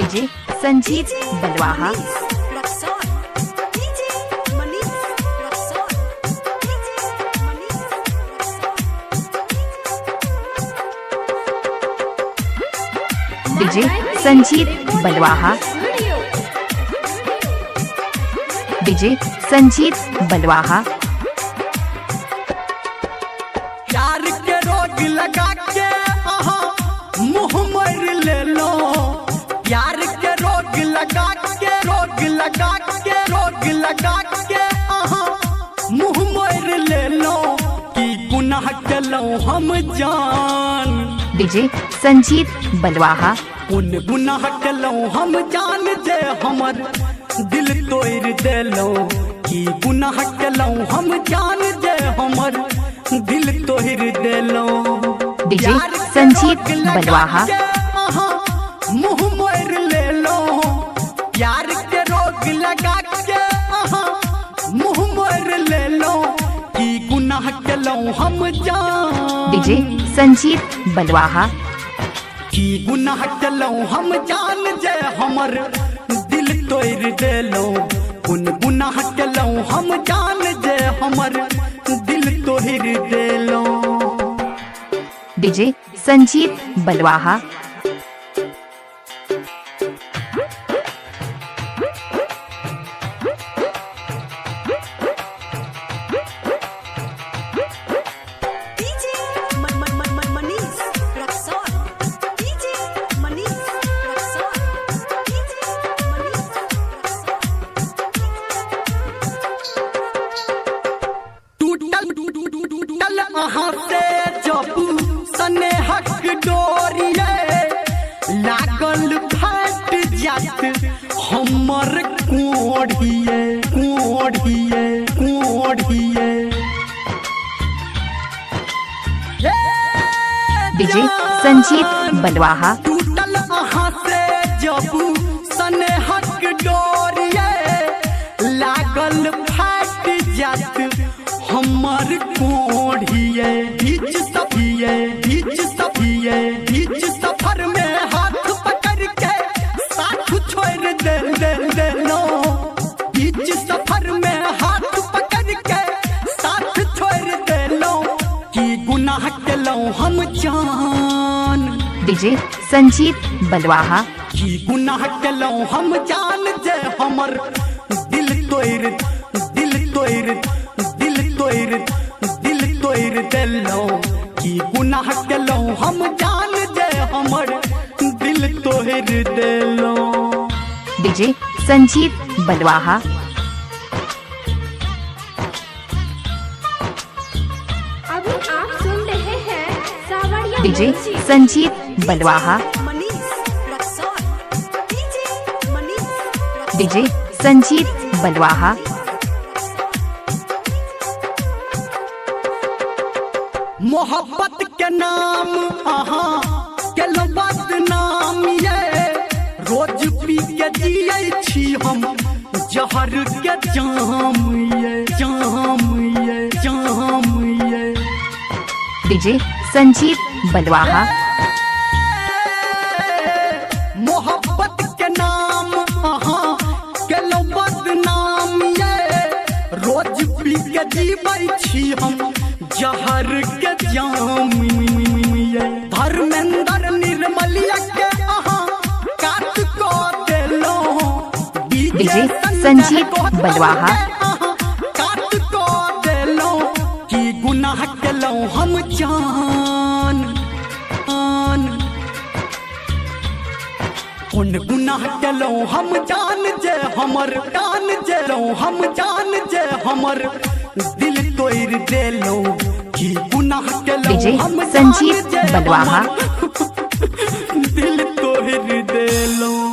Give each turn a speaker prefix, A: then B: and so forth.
A: DJ Sanjeet Balwaha. DJ Sanjeet Balwaha. DJ Sanjeet Balwaha.
B: प्यार के रोग लगा के मुँह मर ले लो। प्यार के रोग लगा के मुँह मर ले लो कि गुनाह के लो हम जान।
A: डीजे संजीत बलवाहा।
B: उन गुनाह के लो हम जान जे हमर दिल तोड़ दे लो कि गुनाह के लो हम जान जे हमर दिल तोड़ दे लो।
A: डीजे संजीत बलवाहा।
B: मुँह मोर ले लो। प्यार के रोग लगा के मुँह मोर ले लो कि गुनाह के लो हम जान।
A: डीजे संजीत बलवाहा।
B: कि गुनाह के लो हम जान जे हमर दिल तोड़ दे लो। उन गुनाह के लो हम जान जे हमर दिल तोड़ दे लो।
A: डीजे संजीत बलवाहा।
B: से जब स्नेहक डोरिए लागल फट जात हमर कोढ़िए।
A: डीजे संजीत बलवाहा।
B: टूटल से जब स्नेहक डोरिए लागल फट जात हमर कोढ़िए। बीच सफर में हाथ पकड़ के साथ छोड़ दे लो। बीच सफर में हाथ पकड़ के साथ छोड़ दे लो कि गुनाह के लो हम जान।
A: डीजे संजीत बलवाहा।
B: कि गुनाह के लो हम जान जे हमर दिल तोड़ दे लो कि गुनाह के लो हम जान जे हमर दिल तोड़ दे लो।
A: डीजे संजीत बलवाहा।
C: अभी आप सुन रहे हैं सावरिया
A: डीजे संजीत बलवाहा। डीजे संजीत बलवाहा।
B: मोहब्बत के नाम के लो बदनाम ये रोज पी के जिये छी हम जहर के जाम ये।
A: डीजे संजीत बलवाहा।
B: मोहब्बत के नाम के लो बदनाम ये रोज पी के जीवे छी हम जहर के जाम ये। धर्मेंद्र निर्मलिया के काट को दे लो।
A: डीजे संजीत बलवाहा।
B: काट को दे लो कि गुनाह के लो हम जान। उन गुनाह के लो हम जान जे हमर हमर दिल तोड़ दे लो कि गुनाह के लो
A: डीजे
B: हम
A: संजीत बलवाहा।
B: दिल तोड़ दे लो।